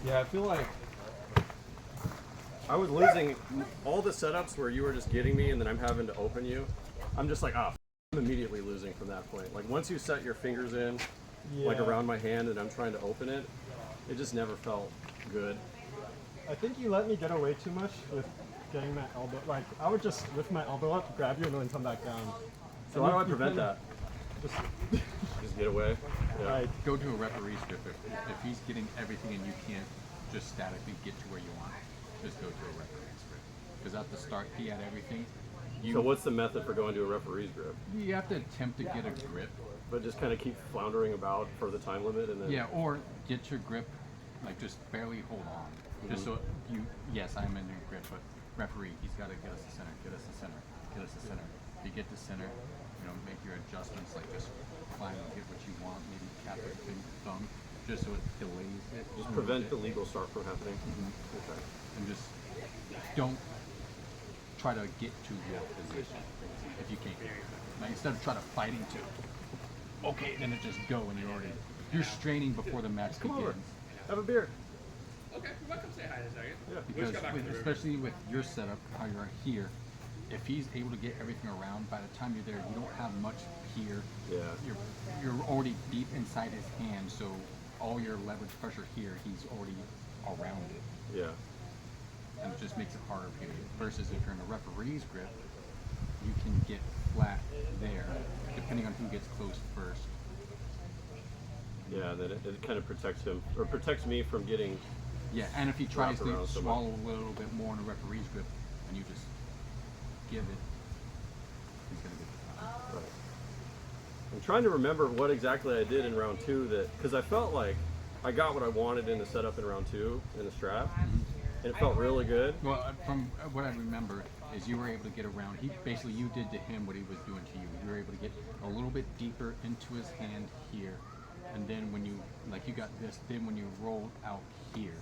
Yeah, I feel like I was losing all the setups where you were just getting me and then I'm having to open you. I'm just like, I'm immediately losing from that point. Like once you set your fingers in, like around my hand and I'm trying to open it, it just never felt good. I think you let me get away too much with getting my elbow. Like I would just lift my elbow up, grab you, and then come back down. So how do I prevent that? Just Just get away? Yeah. like Go to a referee's grip. If he's getting everything and you can't just statically get to where you want, just go to a referee's grip. Because at the start, he had everything. So what's the method for going to a referee's grip? You have to attempt to get a grip. But just kind of keep floundering about for the time limit and then... Yeah, or get your grip, like just barely hold on. Just so you, yes, I'm in your grip, but referee, he's got to get us to center, get us to center, get us to center. If you get to center, make your adjustments, like just climb and get what you want, maybe tap your thumb, just so it delays it. Just prevent the legal start from happening. Okay. And just don't try to get to your position if you can't. Like instead of trying to fighting to, okay, then it just go and you're straining before the match Come begins. over, have a beer. Okay, we might come say hi in a second. Yeah. Because especially with your setup, how you're here, if he's able to get everything around, by the time you're there, you don't have much here. Yeah. You're already deep inside his hand, so all your leverage pressure here, he's already around it. Yeah. And it just makes it harder for you. Versus if you're in a referee's grip, you can get flat there, depending on who gets close first. Yeah, then it kind of protects him, or protects me from getting... Yeah, and if he tries to around so swallow a little bit more in a referee's grip, and you just give it, he's going to get the time. Right. I'm trying to remember what exactly I did in round 2, because I felt like I got what I wanted in the setup in round 2 in the strap, and it felt really good. Well, from what I remember is you were able to get around. Basically you did to him what he was doing to you. You were able to get a little bit deeper into his hand here, and then when you got this, then when you rolled out here,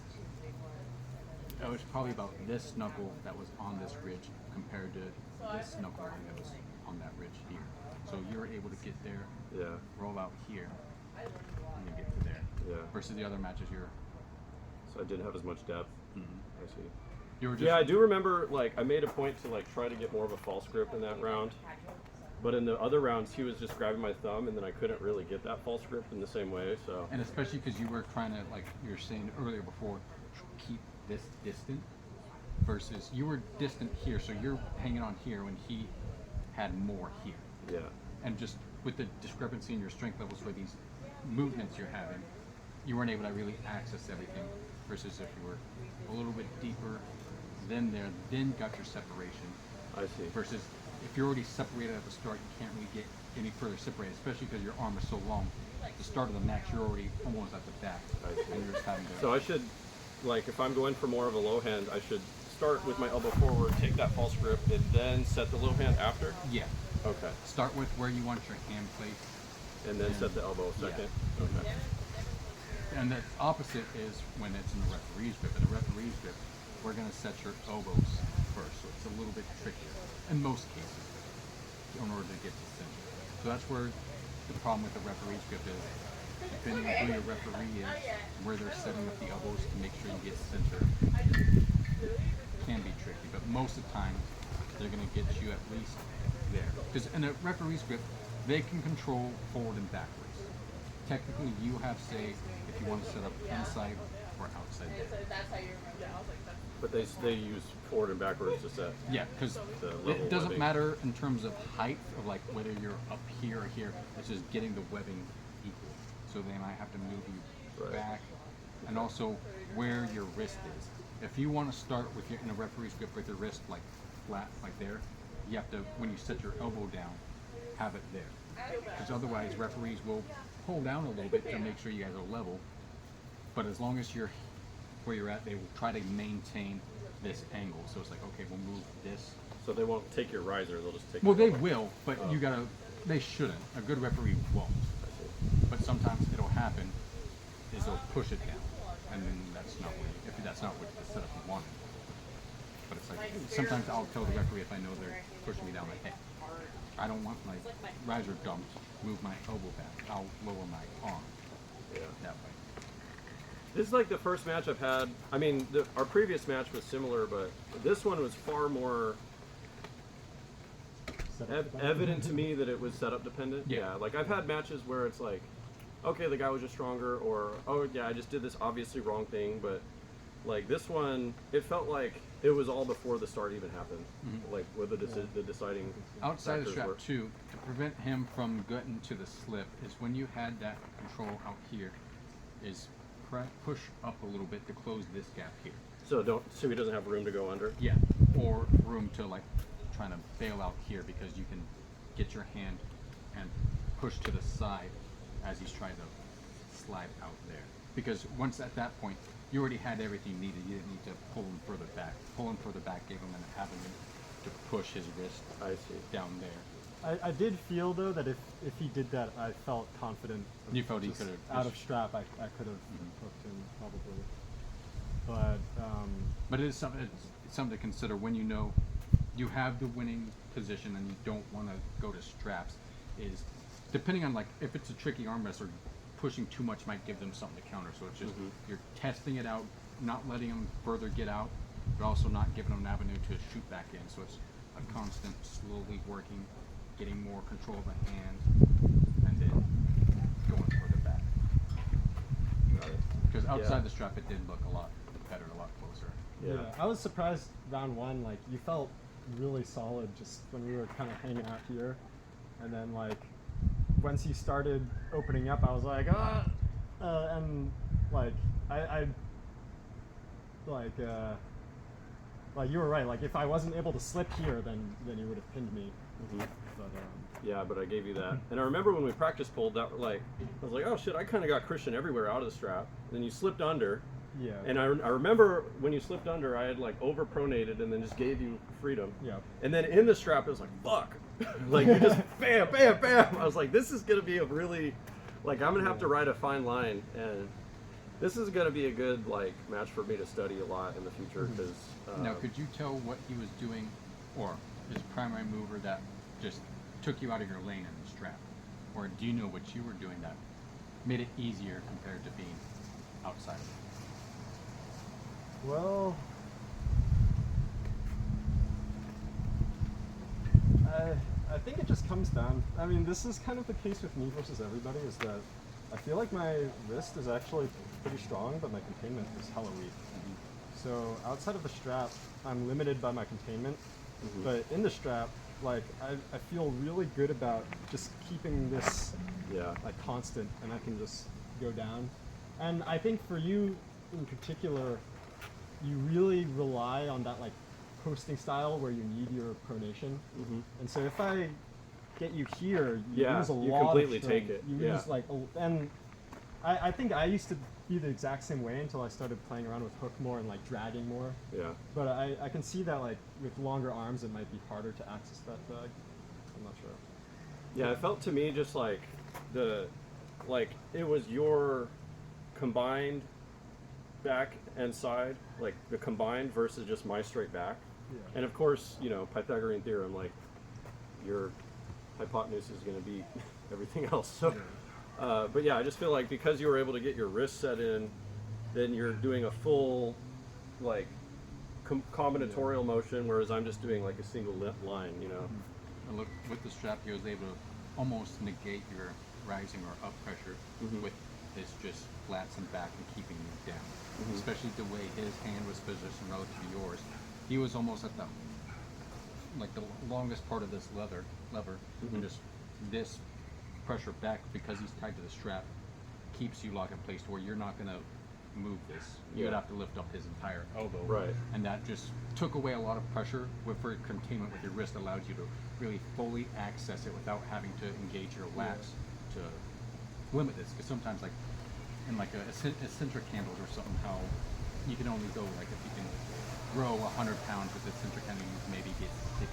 it was probably about this knuckle that was on this ridge compared to this knuckle that was on that ridge here. So you were able to get there, roll out here, and then get to there. Yeah. Versus the other matches, So I didn't have as much depth. I see. you were just Yeah, I do remember, I made a point to, try to get more of a false grip in that round. But in the other rounds, he was just grabbing my thumb, and then I couldn't really get that false grip in the same way, so... And especially because you were trying to, like you were saying earlier before, keep this distant versus you were distant here, so you're hanging on here when he had more here. Yeah. And just with the discrepancy in your strength levels for these movements you're having, you weren't able to really access everything versus if you were a little bit deeper, then got your separation. I see. Versus if you're already separated at the start, you can't really get any further separated, especially because your arm is so long. At the start of the match, you're already almost at the back. I see. And you're just having to... So I should, if I'm going for more of a low hand, I should start with my elbow forward, take that false grip, and then set the low hand after? Yeah. Okay. Start with where you want your hand placed. And then set the elbow second? Yeah. Okay. And the opposite is when it's in the referee's grip. In the referee's grip, we're going to set your elbows first, so it's a little bit trickier in most cases in order to get to center. So that's where the problem with the referee's grip is, depending on who your referee is, where they're setting up the elbows to make sure you get center, can be tricky. But most of the time, they're going to get you at least there. Because in a referee's grip, they can control forward and backwards. Technically, you have say if you want to set up inside or outside. But they use forward and backwards to set. Yeah, because it doesn't matter in terms of height of whether you're up here or here. It's just getting the webbing equal. So they might have to move you back, and also where your wrist is. If you want to start with in a referee's grip with your wrist flat like there, you have to, when you set your elbow down, have it there. Because otherwise referees will pull down a little bit to make sure you guys are level. But as long as you're where you're at, they will try to maintain this angle. So it's okay, we'll move this. So they won't take your riser, they'll just take Well, they will, but they shouldn't. A good referee won't. But sometimes it'll happen is they'll push it down. And then that's not what the setup you wanted. But it's sometimes I'll tell the referee if I know they're pushing me down, hey, I don't want my riser dumped, move my elbow back. I'll lower my arm that way. This is like the first match I've had. I mean, our previous match was similar, but this one was far more evident to me that it was setup dependent. Yeah, like I've had matches where it's like, okay, the guy was just stronger, or oh yeah, I just did this obviously wrong thing, but like this one, it felt like it was all before the start even happened, like with the deciding. Outside the strap too, to prevent him from getting to the slip is when you had that control out here, is push up a little bit to close this gap here. So he doesn't have room to go under. Yeah, or room to like trying to bail out here because you can get your hand and push to the side as he's trying to slide out there. Because once at that point, you already had everything needed. You didn't need to pull him further back. Pull him further back gave him an avenue to push his wrist down there. I did feel though that if he did that, I felt confident. You felt he could have out of strap. I could have hooked him probably. But it is something. It's something to consider when you know you have the winning position and you don't want to go to straps. Is depending on like if it's a tricky arm wrestler, pushing too much might give them something to counter. So it's just you're testing it out, not letting them further get out, but also not giving them an avenue to shoot back in. So it's a constant, slowly working, getting more control of the hand, and then going further back. Because outside the strap, it did look a lot better, a lot closer. Yeah, I was surprised round one. Like you felt really solid just when we were kind of hanging out here, and then like once he started opening up, I was like, and like I like you were right. Like if I wasn't able to slip here, then you would have pinned me. But, yeah, but I gave you that. And I remember when we practice pulled that, like I was like, oh shit, I kind of got Christian everywhere out of the strap. And then you slipped under. Yeah. And I remember when you slipped under, I had like over pronated and then just gave you freedom. Yeah. And then in the strap, it was like, fuck. Like you just bam, bam, bam. I was like, this is gonna be a really, like I'm gonna have to ride a fine line, and this is gonna be a good like match for me to study a lot in the future. Because now, could you tell what he was doing, or his primary mover that just took you out of your lane in the strap, or do you know what you were doing that made it easier compared to being outside of it? well, I think it just comes down. I mean, this is kind of the case with me versus everybody. Is that I feel like my wrist is actually pretty strong, but my containment is hella weak. So outside of the strap, I'm limited by my containment. But in the strap, like I feel really good about just keeping this like constant, and I can just go down. And I think for you in particular, you really rely on that like posting style where you need your pronation. And so if I get you here, you lose a lot completely of strength. take it. You lose like and I think I used to be the exact same way until I started playing around with hook more and like dragging more. Yeah. But I can see that like with longer arms it might be harder to access that drag. I'm not sure. Yeah, it felt to me just like it was your combined back and side, like the combined versus just my straight back. Yeah. And of course, you know, Pythagorean theorem, like your hypotenuse is going to beat everything else. So, but yeah, I just feel like because you were able to get your wrist set in, then you're doing a full, like, combinatorial motion, whereas I'm just doing like a single line, you know. And look, with the strap, he was able to almost negate your rising or up pressure with his just flats and back and keeping you down. Especially the way his hand was positioned relative to yours. He was almost at the longest part of this lever, and just this pressure back, because he's tied to the strap, keeps you locked in place to where you're not going to move this. You would have to lift up his entire elbow. Right. And that just took away a lot of pressure. For containment with your wrist allows you to really fully access it without having to engage your lats to limit this. Because sometimes like in like a eccentric handles or something, how you can only go like if you can row 100 pounds with eccentric handle, you maybe get 60.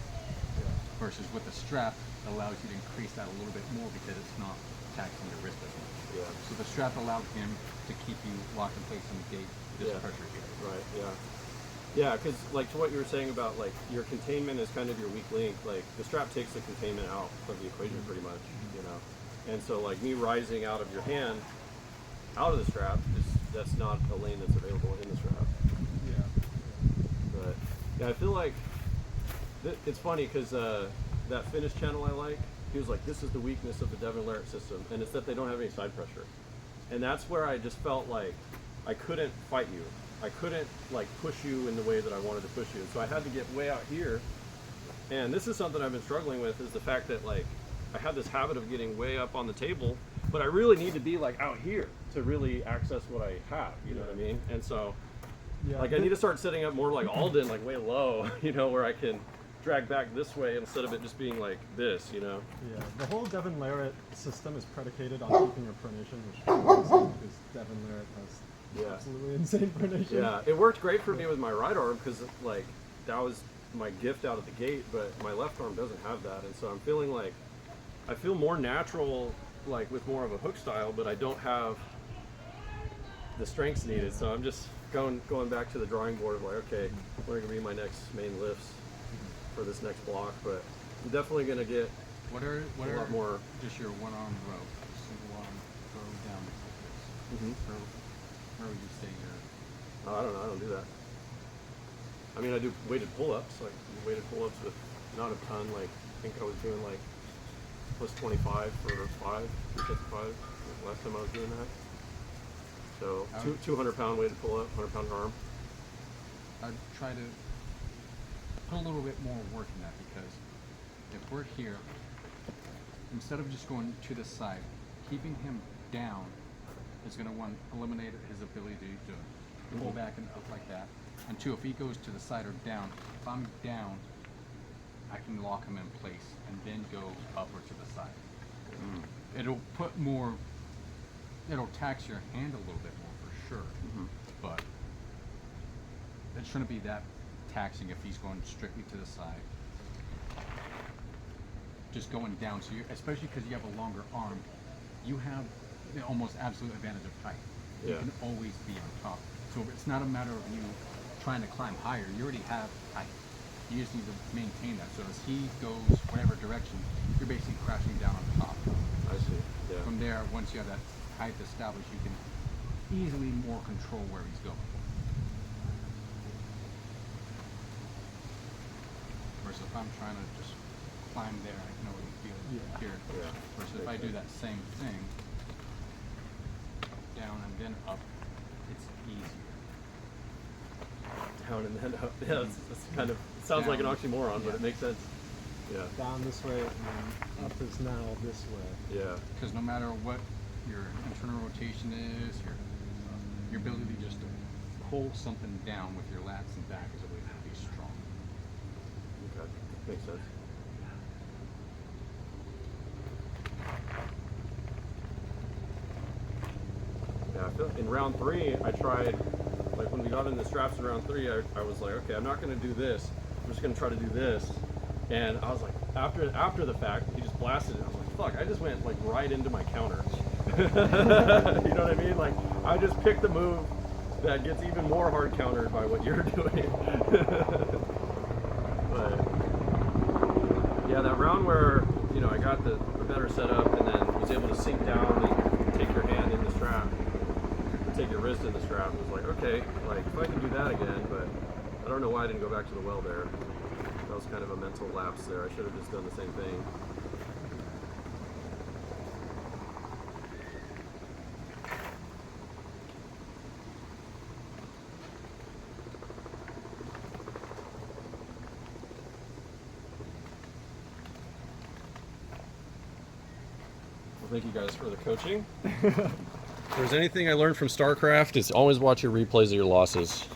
Versus with the strap, it allows you to increase that a little bit more because it's not taxing your wrist as much. Yeah. So the strap allowed him to keep you locked in place and negate this pressure here. Right. Yeah. Yeah, because like to what you were saying about like your containment is kind of your weak link. Like the strap takes the containment out of the equation pretty much, you know. And so like me rising out of your hand, out of the strap, that's not a lane that's available in the strap. Yeah. But yeah, I feel like it's funny because that finish channel I like, he was like, this is the weakness of the Devin Larratt system, and it's that they don't have any side pressure. And that's where I just felt like I couldn't fight you. I couldn't like push you in the way that I wanted to push you. So I had to get way out here. And this is something I've been struggling with, is the fact that like I had this habit of getting way up on the table, but I really need to be like out here to really access what I have, you know what I mean? And so like I need to start setting up more like Alden, like way low, you know, where I can drag back this way instead of it just being like this, you know? Yeah, the whole Devin Larratt system is predicated on keeping your pronation, which is insane because Devin Larratt has absolutely insane pronation. Yeah, it worked great for me with my right arm because like that was my gift out of the gate, but my left arm doesn't have that, and so I'm feeling like I feel more natural, like with more of a hook style, but I don't have the strengths needed. So I'm just going back to the drawing board of like, okay, what are going to be my next main lifts for this next block? But I'm definitely going to get What are a lot more. just your one arm row, single arm row down like this? Where would you say you're? Oh, I don't know. I don't do that. I mean, I do weighted pull-ups, like weighted pull-ups with not a ton. Like I think I was doing like plus 25 for 5, 355 last time I was doing that. So 200-pound weighted pull-up, 100-pound arm. I'd try to put a little bit more work in that, because if we're here, instead of just going to the side, keeping him down is going to, one, eliminate his ability to pull back and up like that. And two, if he goes to the side or down, if I'm down, I can lock him in place and then go upward to the side. It'll put more, it'll tax your hand a little bit more for sure, but it shouldn't be that taxing if he's going strictly to the side. Just going down, so you're, especially because you have a longer arm, you have the almost absolute advantage of height. You can always be on top. So it's not a matter of you trying to climb higher. You already have height. You just need to maintain that. So as he goes whatever direction, you're basically crashing down on top. I see. Yeah. From there, once you have that height established, you can easily more control where he's going. Versus if I'm trying to just climb there, I can already feel it here. Yeah. Versus if I do that same thing, down and then up, it's easier. Down and then up. Yeah, it's kind of, it sounds like an oxymoron, but it makes sense. Yeah. Down this way and then up is now this way. Yeah. Because no matter what your internal rotation is, your ability just to hold something down with your lats and back is always going to be strong. Okay. Makes sense. Yeah, I feel in round 3, I tried, like when we got in the straps in round 3, I was like, okay, I'm not going to do this. I'm just going to try to do this. And I was like, after the fact, he just blasted it. I was like, fuck, I just went like right into my counter. You know what I mean? Like, I just picked the move that gets even more hard countered by what you're doing. But yeah, that round where, you know, I got the better setup and then was able to sink down and take your hand in the strap, take your wrist in the strap, was like, okay, like if I can do that again, but I don't know why I didn't go back to the well there. That was kind of a mental lapse there. I should have just done the same thing. Well, thank you guys for the coaching. If there's anything I learned from StarCraft, is always watch your replays of your losses.